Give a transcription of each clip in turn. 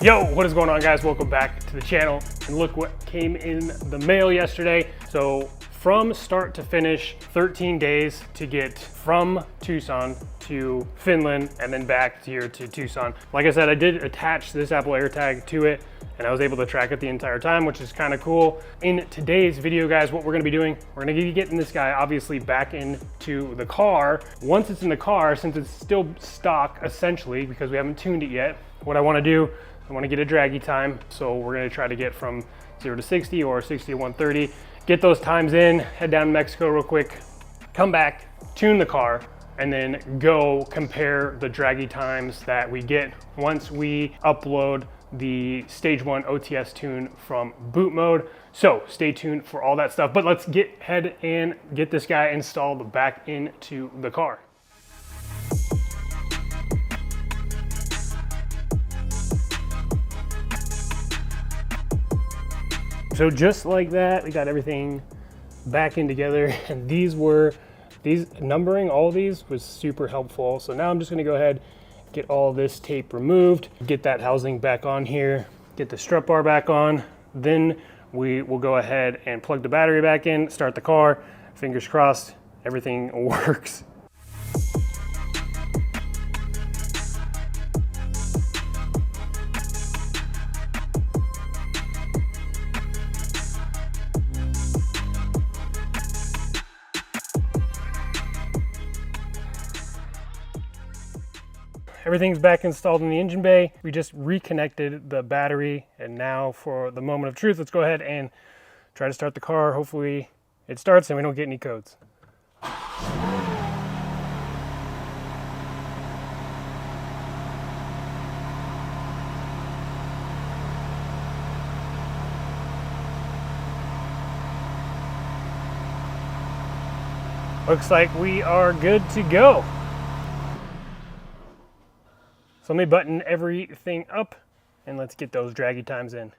Yo, what is going on, guys? Welcome back to the channel. And look what came in the mail yesterday. So from start to finish, 13 days to get from Tucson to Finland and then back here to Tucson. Like I said, I did attach this Apple AirTag to it and I was able to track it the entire time, which is kind of cool. In today's video, guys, what we're gonna be doing, we're gonna be getting this guy obviously back into the car. Once it's in the car, since it's still stock essentially, because we haven't tuned it yet, what I wanna do, I wanna get a draggy time. So we're gonna try to get from 0 to 60 or 60 to 130, get those times in, head down to Mexico real quick, come back, tune the car, and then go compare the draggy times that we get once we upload the stage 1 OTS tune from boot mode. So stay tuned for all that stuff, but let's get ahead and get this guy installed back into the car. So just like that, we got everything back in together, and these numbering, all these was super helpful. So now I'm just gonna go ahead, get all this tape removed, get that housing back on here, get the strut bar back on. Then we will go ahead and plug the battery back in, start the car. Fingers crossed, everything works. Everything's back installed in the engine bay. We just reconnected the battery, and now for the moment of truth, let's go ahead and try to start the car. Hopefully it starts and we don't get any codes. Looks like we are good to go. So let me button everything up and let's get those draggy times in.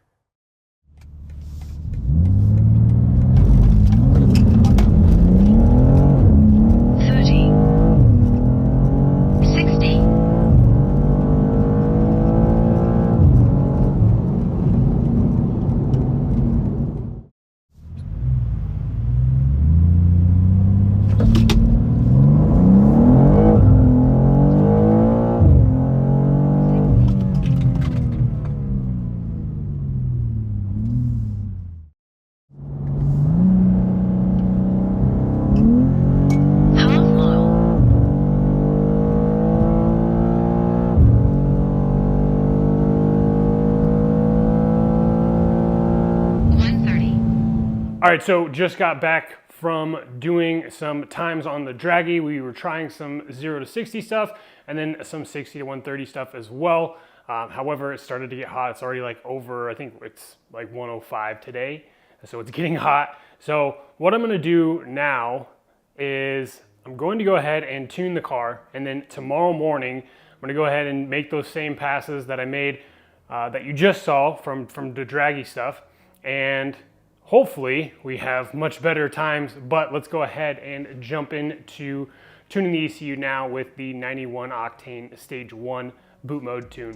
All right, so just got back from doing some times on the draggy. We were trying some 0 to 60 stuff and then some 60 to 130 stuff as well. However, it started to get hot. It's already like over, I think it's like 105 today. So it's getting hot. So what I'm gonna do now is I'm going to go ahead and tune the car. And then tomorrow morning, I'm gonna go ahead and make those same passes that I made, that you just saw from the draggy stuff. And hopefully we have much better times, but let's go ahead and jump into tuning the ECU now with the 91 octane stage 1 boot mode tune.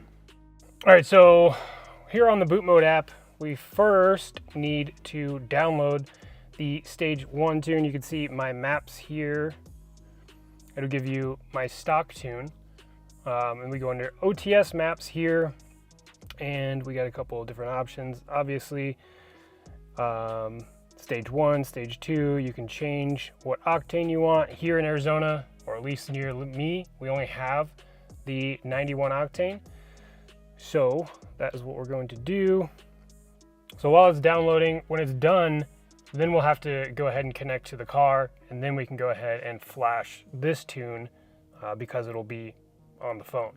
All right, so here on the boot mode app, we first need to download the stage 1 tune. You can see my maps here. It'll give you my stock tune. And we go under OTS maps here, and we got a couple of different options. Obviously, stage 1, stage 2, you can change what octane you want. Here in Arizona, or at least near me, we only have the 91 octane. So that is what we're going to do. So while it's downloading, when it's done, then we'll have to go ahead and connect to the car, and then we can go ahead and flash this tune because it'll be on the phone.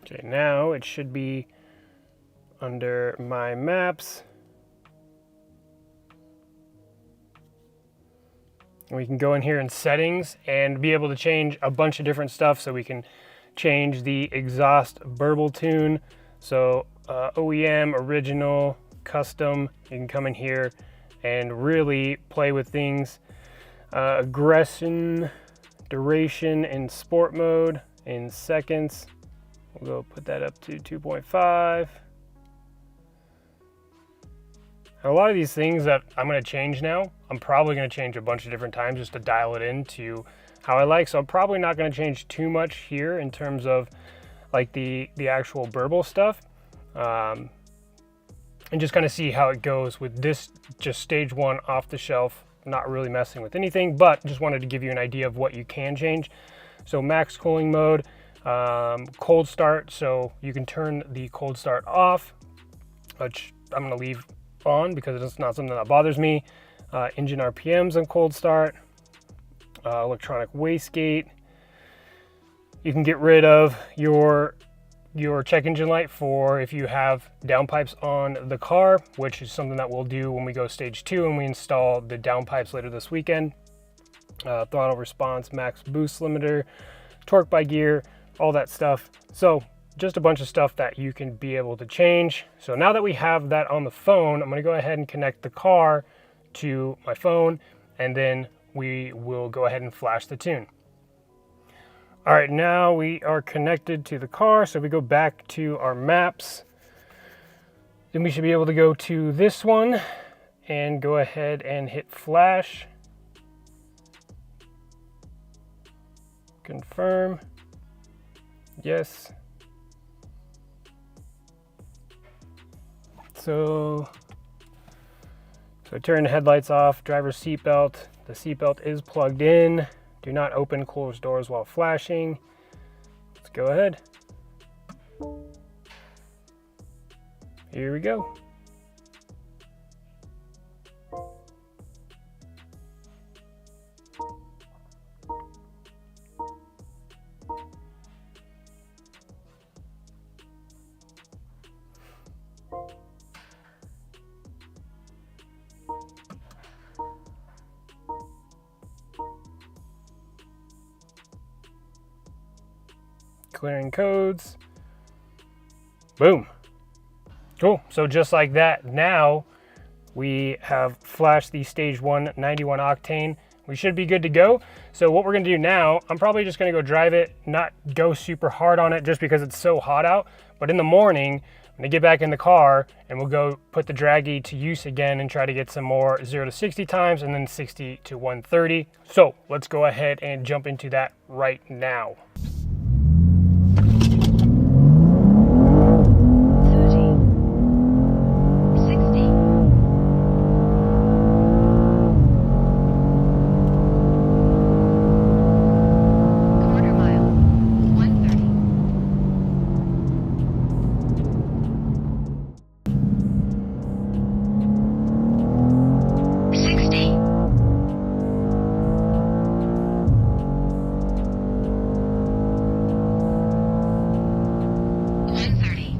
Okay, now it should be under my maps. We can go in here in settings and be able to change a bunch of different stuff. So we can change the exhaust burble tune. So OEM, original, custom, you can come in here and really play with things. Aggression, duration in sport mode, in seconds, We'll go put that up to 2.5. A lot of these things that I'm going to change now, I'm probably going to change a bunch of different times just to dial it into how I like. So I'm probably not going to change too much here in terms of like the actual burble stuff. And just kind of see how it goes with this, just stage one off the shelf, not really messing with anything, but just wanted to give you an idea of what you can change. So max cooling mode, cold start. So you can turn the cold start off, which I'm going to leave on because it's not something that bothers me. Engine RPMs on cold start, electronic wastegate. You can get rid of your check engine light for if you have downpipes on the car, which is something that we'll do when we go stage 2 and we install the downpipes later this weekend. Throttle response, max boost limiter, torque by gear, all that stuff. So just a bunch of stuff that you can be able to change. So now that we have that on the phone, I'm going to go ahead and connect the car to my phone, and then we will go ahead and flash the tune. All right, now we are connected to the car. So we go back to our maps, then we should be able to go to this one and go ahead and hit flash. Confirm. Yes. So turn the headlights off, driver's seatbelt. The seatbelt is plugged in. Do not open closed doors while flashing. Let's go ahead. Here we go. Clearing codes. Boom. Cool. So just like that, now we have flashed the stage 1 91 octane. We should be good to go. So what we're going to do now, I'm probably just going to go drive it, not go super hard on it just because it's so hot out. But in the morning, I'm going to get back in the car and we'll go put the Dragy to use again and try to get some more 0 to 60 times and then 60 to 130. So let's go ahead and jump into that right now. 130.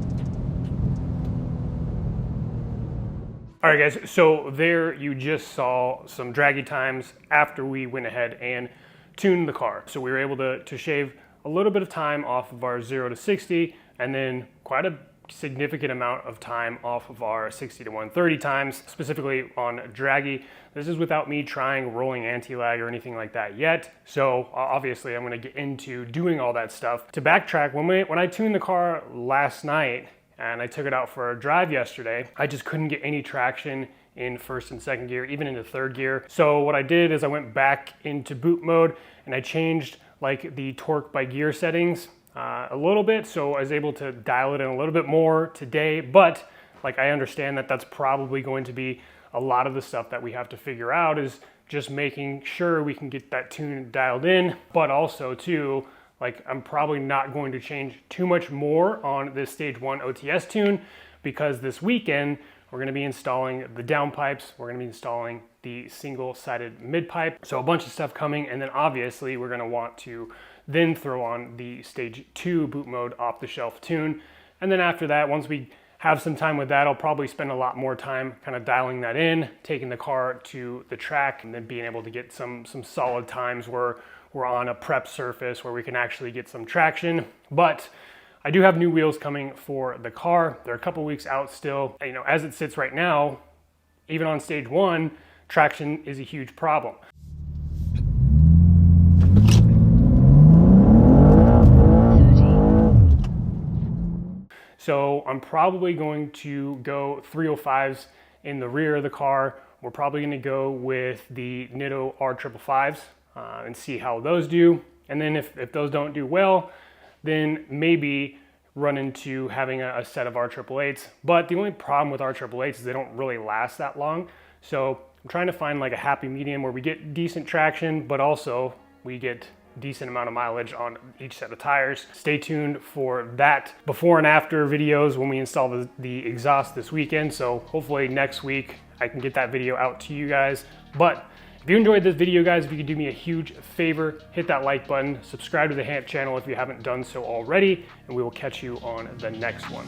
All right, guys, so there you just saw some Dragy times after we went ahead and tuned the car. So we were able to shave a little bit of time off of our 0 to 60 and then quite a significant amount of time off of our 60 to 130 times, specifically on Dragy. This is without me trying rolling anti-lag or anything like that yet. So obviously I'm gonna get into doing all that stuff. To backtrack, when I tuned the car last night and I took it out for a drive yesterday, I just couldn't get any traction in first and second gear, even into third gear. So what I did is I went back into boot mode and I changed like the torque by gear settings a little bit. So I was able to dial it in a little bit more today, but like I understand that that's probably going to be a lot of the stuff that we have to figure out, is just making sure we can get that tune dialed in, but also too, like I'm probably not going to change too much more on this stage 1 OTS tune, because this weekend we're going to be installing the downpipes, we're going to be installing the single-sided mid-pipe, so a bunch of stuff coming, and then obviously we're going to want to then throw on the stage 2 boot mode off-the-shelf tune. And then after that, once we have some time with that, I'll probably spend a lot more time kind of dialing that in, taking the car to the track, and then being able to get some solid times where we're on a prep surface where we can actually get some traction. But I do have new wheels coming for the car. They're a couple weeks out still. You know, as it sits right now, even on stage 1, traction is a huge problem. So I'm probably going to go 305s in the rear of the car. We're probably going to go with the Nitto R555s and see how those do. And then if those don't do well, then maybe run into having a set of R888s. But the only problem with R888s is they don't really last that long. So I'm trying to find like a happy medium where we get decent traction, but also we get decent amount of mileage on each set of tires. Stay tuned for that before and after videos when we install the exhaust this weekend. So hopefully next week I can get that video out to you guys. But if you enjoyed this video, guys, if you could do me a huge favor, hit that like button, subscribe to the channel if you haven't done so already, and we will catch you on the next one.